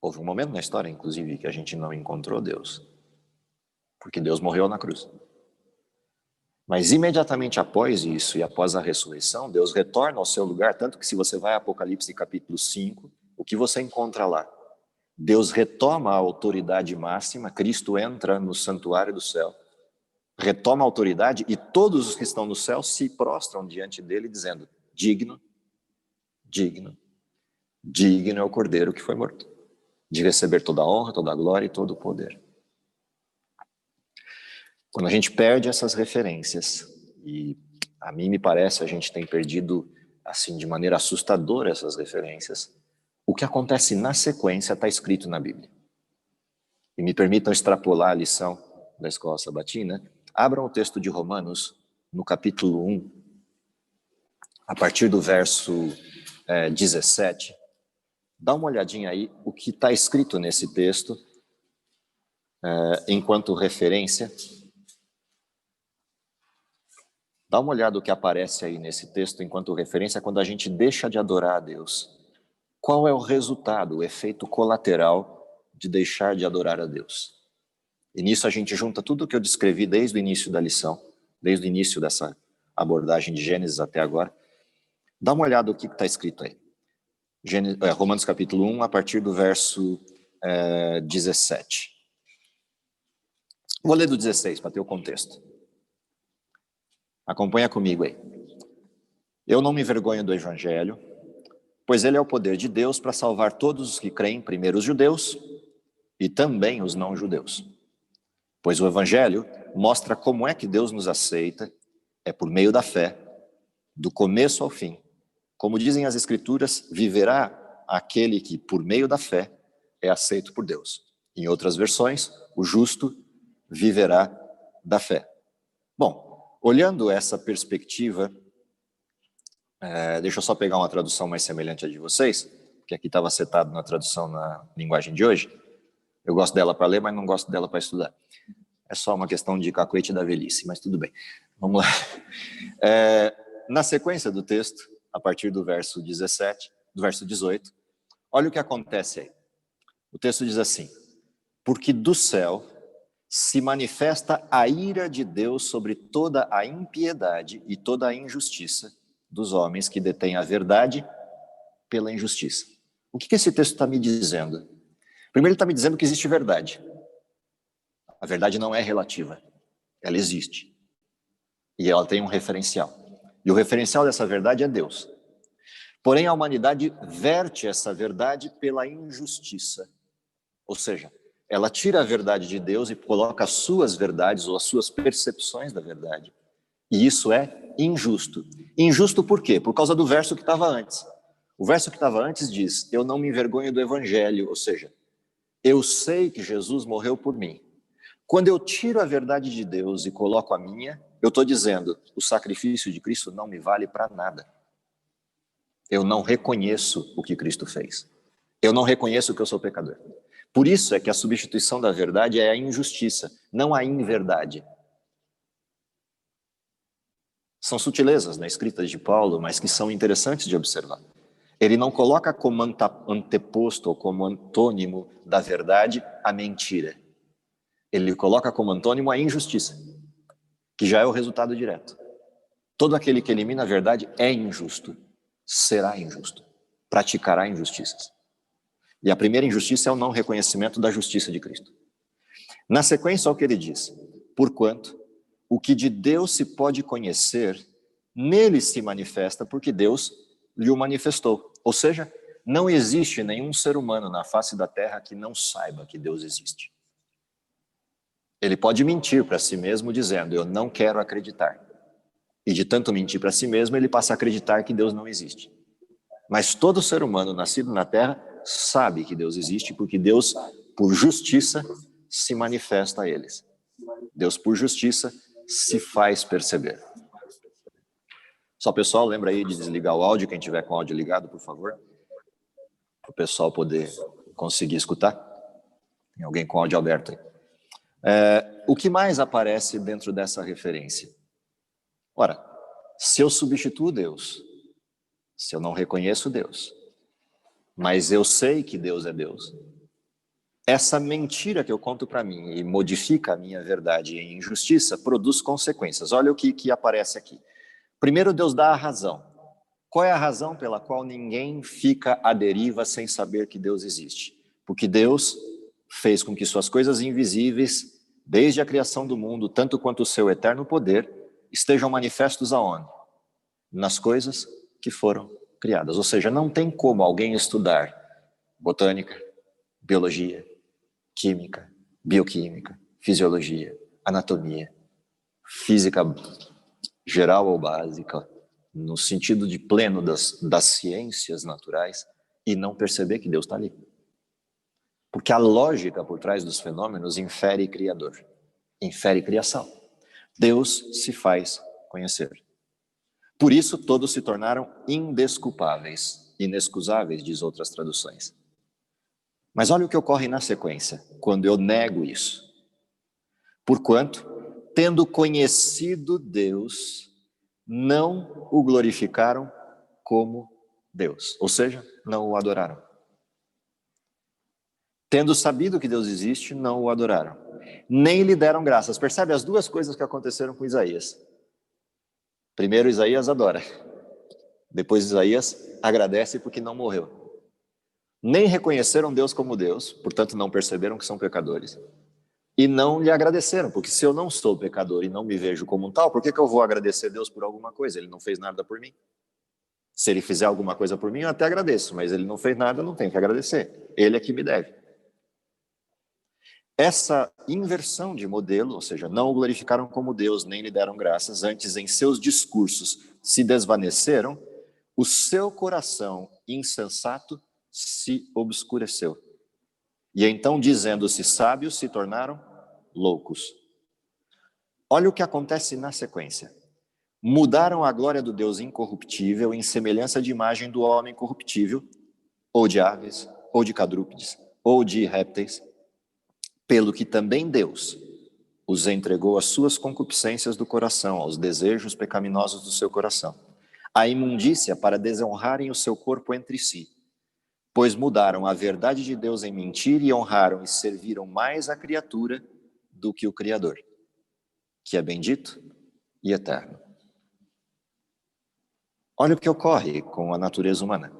Houve um momento na história, inclusive, que a gente não encontrou Deus, porque Deus morreu na cruz. Mas imediatamente após isso e após a ressurreição, Deus retorna ao seu lugar, tanto que se você vai a Apocalipse capítulo 5, o que você encontra lá? Deus retoma a autoridade máxima, Cristo entra no santuário do céu, retoma a autoridade e todos os que estão no céu se prostram diante dele dizendo: digno, digno, digno é o Cordeiro que foi morto, de receber toda a honra, toda a glória e todo o poder. Quando a gente perde essas referências, e a mim me parece a gente tem perdido assim de maneira assustadora essas referências, o que acontece na sequência está escrito na Bíblia. E me permitam extrapolar a lição da escola sabatina. Abram o texto de Romanos, no capítulo 1, a partir do verso 17. Dá uma olhadinha aí o que está escrito nesse texto, enquanto referência. Dá uma olhada o que aparece aí nesse texto enquanto referência quando a gente deixa de adorar a Deus. Qual é o resultado, o efeito colateral de deixar de adorar a Deus? E nisso a gente junta tudo o que eu descrevi desde o início da lição, desde o início dessa abordagem de Gênesis até agora. Dá uma olhada o que está escrito aí. Romanos capítulo 1, a partir do verso 17. Vou ler do 16 para ter o contexto. Acompanha comigo aí. Eu não me envergonho do Evangelho, pois ele é o poder de Deus para salvar todos os que creem, primeiro os judeus e também os não-judeus. Pois o Evangelho mostra como é que Deus nos aceita, é por meio da fé, do começo ao fim. Como dizem as Escrituras, viverá aquele que, por meio da fé, é aceito por Deus. Em outras versões, o justo viverá da fé. Bom, olhando essa perspectiva, deixa eu só pegar uma tradução mais semelhante à de vocês, que aqui estava setado na tradução na linguagem de hoje. Eu gosto dela para ler, mas não gosto dela para estudar. É só uma questão de cacuete da velhice, mas tudo bem. Vamos lá. Na sequência do texto, a partir do verso 17, do verso 18, olha o que acontece aí. O texto diz assim: porque do céu se manifesta a ira de Deus sobre toda a impiedade e toda a injustiça dos homens que detêm a verdade pela injustiça. O que esse texto está me dizendo? Primeiro, ele está me dizendo que existe verdade. A verdade não é relativa, ela existe. E ela tem um referencial. E o referencial dessa verdade é Deus. Porém, a humanidade verte essa verdade pela injustiça. Ou seja, ela tira a verdade de Deus e coloca as suas verdades ou as suas percepções da verdade. E isso é injusto. Injusto por quê? Por causa do verso que estava antes. O verso que estava antes diz: eu não me envergonho do Evangelho, ou seja, eu sei que Jesus morreu por mim. Quando eu tiro a verdade de Deus e coloco a minha, eu estou dizendo: o sacrifício de Cristo não me vale para nada. Eu não reconheço o que Cristo fez. Eu não reconheço que eu sou pecador. Por isso é que a substituição da verdade é a injustiça, não a inverdade. São sutilezas na escrita de Paulo, mas que são interessantes de observar. Ele não coloca como anteposto ou como antônimo da verdade a mentira. Ele coloca como antônimo a injustiça, que já é o resultado direto. Todo aquele que elimina a verdade é injusto, será injusto, praticará injustiças. E a primeira injustiça é o não reconhecimento da justiça de Cristo. Na sequência, olha o que ele diz: porquanto o que de Deus se pode conhecer, nele se manifesta, porque Deus lhe o manifestou. Ou seja, não existe nenhum ser humano na face da terra que não saiba que Deus existe. Ele pode mentir para si mesmo dizendo: eu não quero acreditar. E de tanto mentir para si mesmo, ele passa a acreditar que Deus não existe. Mas todo ser humano nascido na terra sabe que Deus existe, porque Deus, por justiça, se manifesta a eles. Deus, por justiça, se faz perceber. Só, pessoal, lembra aí de desligar o áudio, quem tiver com o áudio ligado, por favor, para o pessoal poder conseguir escutar. Tem alguém com o áudio aberto aí. O que mais aparece dentro dessa referência? Ora, se eu substituo Deus, se eu não reconheço Deus, mas eu sei que Deus é Deus, essa mentira que eu conto para mim e modifica a minha verdade em injustiça produz consequências. Olha o que aparece aqui. Primeiro, Deus dá a razão. Qual é a razão pela qual ninguém fica à deriva sem saber que Deus existe? Porque Deus fez com que suas coisas invisíveis, desde a criação do mundo, tanto quanto o seu eterno poder, estejam manifestos aonde? Nas coisas que foram criadas. Ou seja, não tem como alguém estudar botânica, biologia, química, bioquímica, fisiologia, anatomia, física geral ou básica, no sentido de pleno das ciências naturais, e não perceber que Deus está ali. Porque a lógica por trás dos fenômenos infere criador, infere criação. Deus se faz conhecer. Por isso todos se tornaram indesculpáveis, inexcusáveis, diz outras traduções. Mas olha o que ocorre na sequência, quando eu nego isso. Porquanto, tendo conhecido Deus, não o glorificaram como Deus. Ou seja, não o adoraram. Tendo sabido que Deus existe, não o adoraram. Nem lhe deram graças. Percebe as duas coisas que aconteceram com Isaías. Primeiro, Isaías adora. Depois, Isaías agradece porque não morreu. Nem reconheceram Deus como Deus, portanto não perceberam que são pecadores. E não lhe agradeceram, porque se eu não sou pecador e não me vejo como um tal, por que eu vou agradecer Deus por alguma coisa? Ele não fez nada por mim. Se ele fizer alguma coisa por mim, eu até agradeço, mas ele não fez nada, eu não tenho que agradecer. Ele é que me deve. Essa inversão de modelo, ou seja, não o glorificaram como Deus, nem lhe deram graças, antes em seus discursos se desvaneceram, o seu coração insensato se obscureceu. E então, dizendo-se sábios, se tornaram loucos. Olha o que acontece na sequência. Mudaram a glória do Deus incorruptível em semelhança de imagem do homem corruptível, ou de aves, ou de quadrúpedes, ou de répteis, pelo que também Deus os entregou às suas concupiscências do coração, aos desejos pecaminosos do seu coração, à imundícia para desonrarem o seu corpo entre si, pois mudaram a verdade de Deus em mentira e honraram e serviram mais a criatura do que o Criador, que é bendito e eterno. Olha o que ocorre com a natureza humana.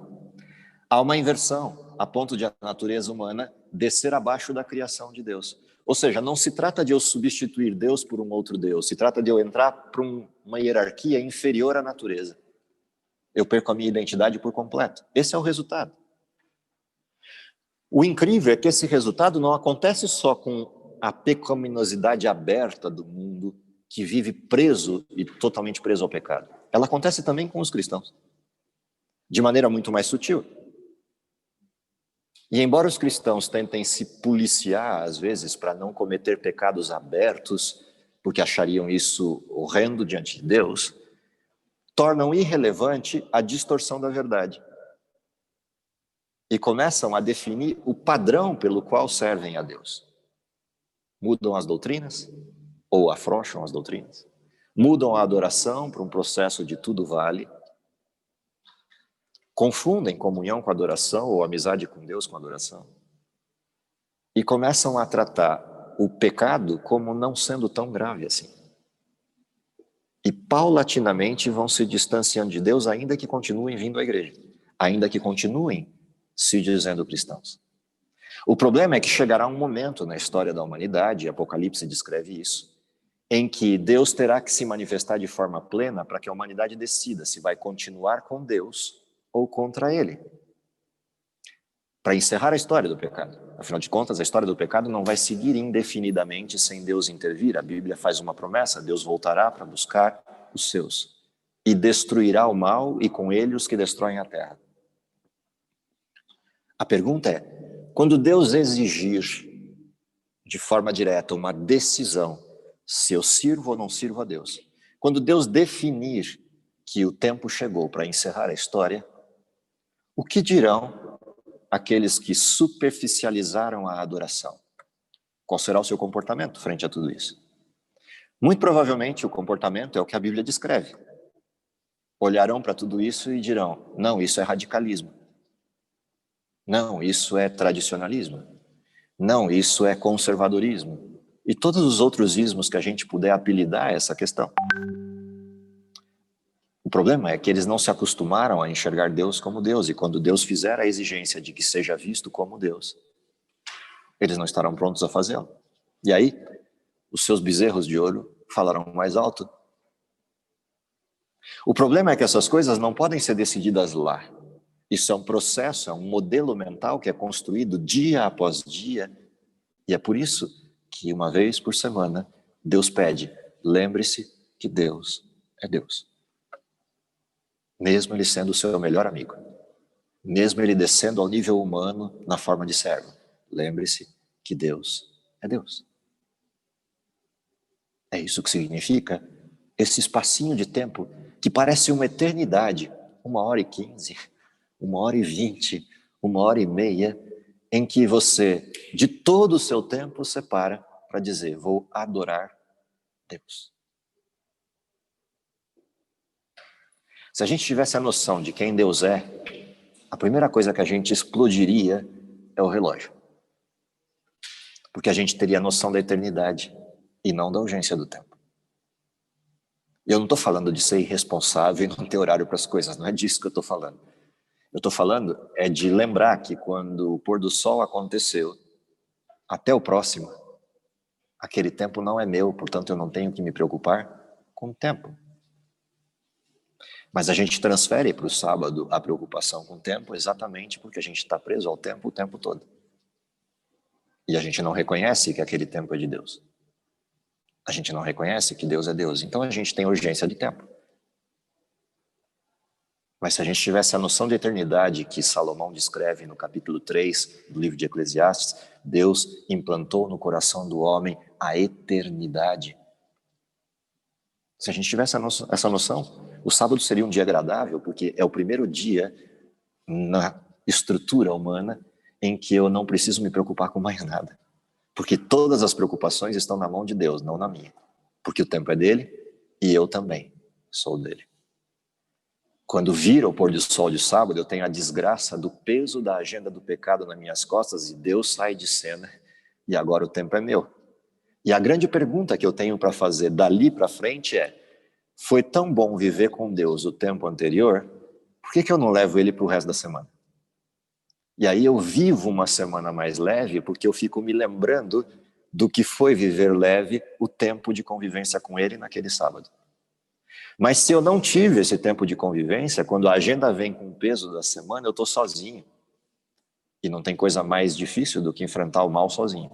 Há uma inversão, a ponto de a natureza humana descer abaixo da criação de Deus. Ou seja, não se trata de eu substituir Deus por um outro Deus, se trata de eu entrar para uma hierarquia inferior à natureza. Eu perco a minha identidade por completo. Esse é o resultado. O incrível é que esse resultado não acontece só com a pecaminosidade aberta do mundo que vive preso e totalmente preso ao pecado. Ela acontece também com os cristãos, de maneira muito mais sutil. E embora os cristãos tentem se policiar, às vezes, para não cometer pecados abertos, porque achariam isso horrendo diante de Deus, tornam irrelevante a distorção da verdade. E começam a definir o padrão pelo qual servem a Deus. Mudam as doutrinas, ou afrouxam as doutrinas. Mudam a adoração para um processo de tudo vale. Confundem comunhão com adoração ou amizade com Deus com adoração. E começam a tratar o pecado como não sendo tão grave assim. E paulatinamente vão se distanciando de Deus, ainda que continuem vindo à igreja. Ainda que continuem se dizendo cristãos. O problema é que chegará um momento na história da humanidade, Apocalipse descreve isso, em que Deus terá que se manifestar de forma plena para que a humanidade decida se vai continuar com Deus ou contra ele. Para encerrar a história do pecado. Afinal de contas, a história do pecado não vai seguir indefinidamente sem Deus intervir. A Bíblia faz uma promessa, Deus voltará para buscar os seus e destruirá o mal e com ele os que destroem a terra. A pergunta é, quando Deus exigir de forma direta uma decisão se eu sirvo ou não sirvo a Deus, quando Deus definir que o tempo chegou para encerrar a história, o que dirão aqueles que superficializaram a adoração? Qual será o seu comportamento frente a tudo isso? Muito provavelmente o comportamento é o que a Bíblia descreve. Olharão para tudo isso e dirão, não, isso é radicalismo. Não, isso é tradicionalismo. Não, isso é conservadorismo. E todos os outros ismos que a gente puder apelidar essa questão. O problema é que eles não se acostumaram a enxergar Deus como Deus, e quando Deus fizer a exigência de que seja visto como Deus, eles não estarão prontos a fazê-lo. E aí, os seus bezerros de ouro falarão mais alto. O problema é que essas coisas não podem ser decididas lá. Isso é um processo, é um modelo mental que é construído dia após dia, e é por isso que uma vez por semana Deus pede, lembre-se que Deus é Deus. Mesmo ele sendo o seu melhor amigo, mesmo ele descendo ao nível humano na forma de servo, lembre-se que Deus é Deus. É isso que significa esse espacinho de tempo que parece uma eternidade, 1h15, 1h20, 1h30, em que você, de todo o seu tempo, separa para dizer, vou adorar Deus. Se a gente tivesse a noção de quem Deus é, a primeira coisa que a gente explodiria é o relógio. Porque a gente teria a noção da eternidade e não da urgência do tempo. Eu não estou falando de ser irresponsável e não ter horário para as coisas, não é disso que eu estou falando. Eu estou falando é de lembrar que quando o pôr do sol aconteceu, até o próximo, aquele tempo não é meu, portanto eu não tenho que me preocupar com o tempo. Mas a gente transfere para o sábado a preocupação com o tempo exatamente porque a gente está preso ao tempo o tempo todo. E a gente não reconhece que aquele tempo é de Deus. A gente não reconhece que Deus é Deus. Então a gente tem urgência de tempo. Mas se a gente tivesse a noção de eternidade que Salomão descreve no capítulo 3 do livro de Eclesiastes, Deus implantou no coração do homem a eternidade. Se a gente tivesse essa noção, o sábado seria um dia agradável, porque é o primeiro dia na estrutura humana em que eu não preciso me preocupar com mais nada. Porque todas as preocupações estão na mão de Deus, não na minha. Porque o tempo é dele e eu também sou dele. Quando vira o pôr do sol de sábado, eu tenho a desgraça do peso da agenda do pecado nas minhas costas e Deus sai de cena e agora o tempo é meu. E a grande pergunta que eu tenho para fazer dali para frente é, foi tão bom viver com Deus o tempo anterior, por que eu não levo ele para o resto da semana? E aí eu vivo uma semana mais leve porque eu fico me lembrando do que foi viver leve o tempo de convivência com ele naquele sábado. Mas se eu não tive esse tempo de convivência, quando a agenda vem com o peso da semana, eu estou sozinho. E não tem coisa mais difícil do que enfrentar o mal sozinho.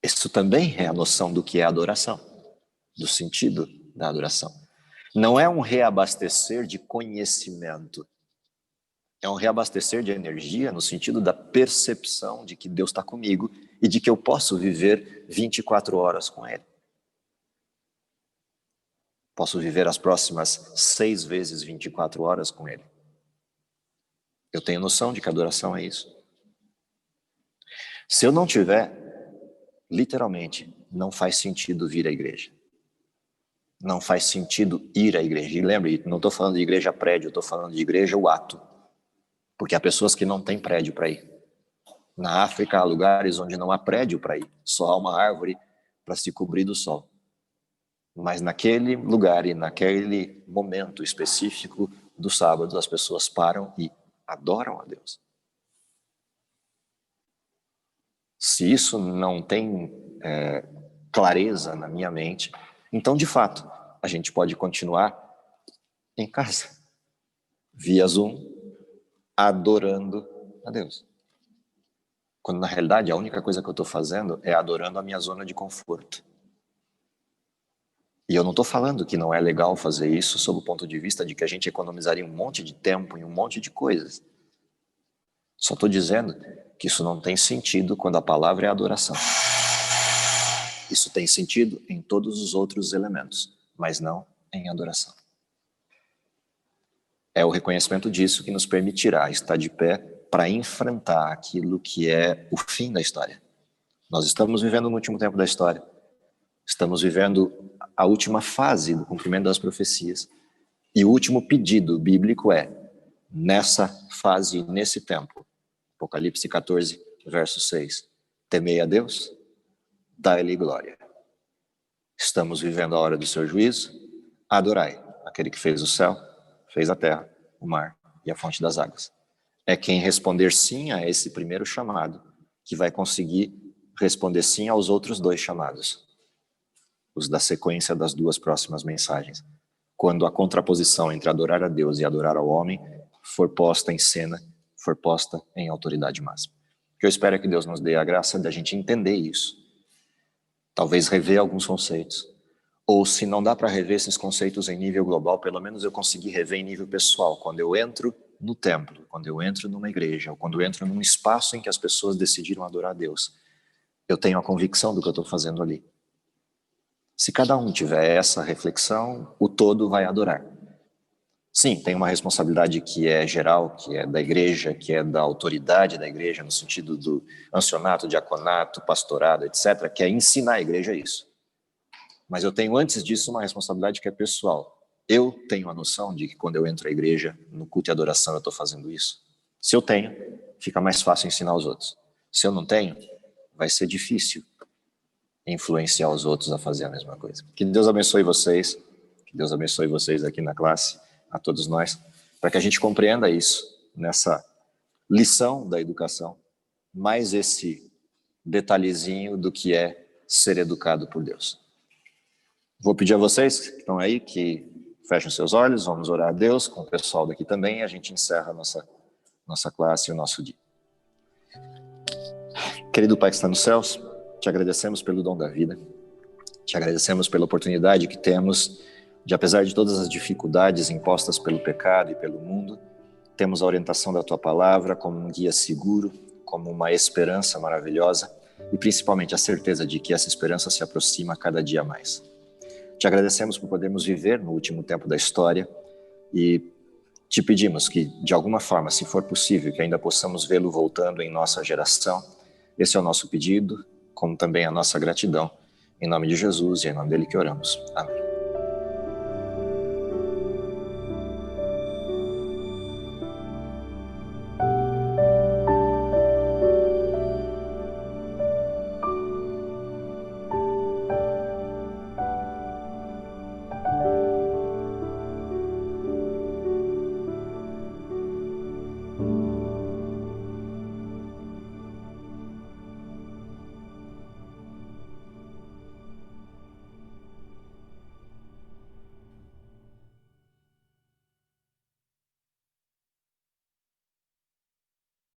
Isso também é a noção do que é adoração, do sentido da adoração. Não é um reabastecer de conhecimento. É um reabastecer de energia no sentido da percepção de que Deus está comigo e de que eu posso viver 24 horas com Ele. Posso viver as próximas 6 vezes 24 horas com Ele. Eu tenho noção de que a adoração é isso. Se eu não tiver, literalmente, não faz sentido vir à igreja. Não faz sentido ir à igreja. E lembre, não estou falando de igreja prédio, estou falando de igreja o ato. Porque há pessoas que não têm prédio para ir. Na África há lugares onde não há prédio para ir. Só há uma árvore para se cobrir do sol. Mas naquele lugar e naquele momento específico do sábado, as pessoas param e adoram a Deus. Se isso não tem clareza na minha mente, então, de fato, a gente pode continuar em casa, via Zoom, adorando a Deus. Quando, na realidade, a única coisa que eu estou fazendo é adorando a minha zona de conforto. E eu não estou falando que não é legal fazer isso sob o ponto de vista de que a gente economizaria um monte de tempo e um monte de coisas. Só estou dizendo que isso não tem sentido quando a palavra é adoração. Isso tem sentido em todos os outros elementos, mas não em adoração. É o reconhecimento disso que nos permitirá estar de pé para enfrentar aquilo que é o fim da história. Nós estamos vivendo no último tempo da história. Estamos vivendo a última fase do cumprimento das profecias. E o último pedido bíblico é, nessa fase, nesse tempo, Apocalipse 14, verso 6. Temei a Deus, dai-lhe glória. Estamos vivendo a hora do seu juízo, adorai aquele que fez o céu, fez a terra, o mar e a fonte das águas. É quem responder sim a esse primeiro chamado que vai conseguir responder sim aos outros 2 chamados, os da sequência das 2 próximas mensagens. Quando a contraposição entre adorar a Deus e adorar ao homem for posta em cena, for posta em autoridade máxima. O que eu espero é que Deus nos dê a graça da gente entender isso. Talvez rever alguns conceitos. Ou se não dá para rever esses conceitos em nível global, pelo menos eu consegui rever em nível pessoal. Quando eu entro no templo, quando eu entro numa igreja, ou quando eu entro num espaço em que as pessoas decidiram adorar a Deus, eu tenho a convicção do que eu estou fazendo ali. Se cada um tiver essa reflexão, o todo vai adorar. Sim, tem uma responsabilidade que é geral, que é da igreja, que é da autoridade da igreja, no sentido do ancianato, diaconato, pastorado, etc., que é ensinar a igreja isso. Mas eu tenho antes disso uma responsabilidade que é pessoal. Eu tenho a noção de que quando eu entro à igreja, no culto e adoração, eu estou fazendo isso. Se eu tenho, fica mais fácil ensinar os outros. Se eu não tenho, vai ser difícil influenciar os outros a fazer a mesma coisa. Que Deus abençoe vocês, que Deus abençoe vocês aqui na classe, a todos nós, para que a gente compreenda isso nessa lição da educação, mais esse detalhezinho do que é ser educado por Deus. Vou pedir a vocês que estão aí que fechem seus olhos, vamos orar a Deus com o pessoal daqui também e a gente encerra a nossa classe e o nosso dia. Querido Pai que está nos céus, te agradecemos pelo dom da vida, te agradecemos pela oportunidade que temos de, apesar de todas as dificuldades impostas pelo pecado e pelo mundo, temos a orientação da Tua Palavra como um guia seguro, como uma esperança maravilhosa e principalmente a certeza de que essa esperança se aproxima cada dia mais. Te agradecemos por podermos viver no último tempo da história e te pedimos que, de alguma forma, se for possível, que ainda possamos vê-lo voltando em nossa geração. Esse é o nosso pedido, como também a nossa gratidão. Em nome de Jesus e em nome dele que oramos. Amém.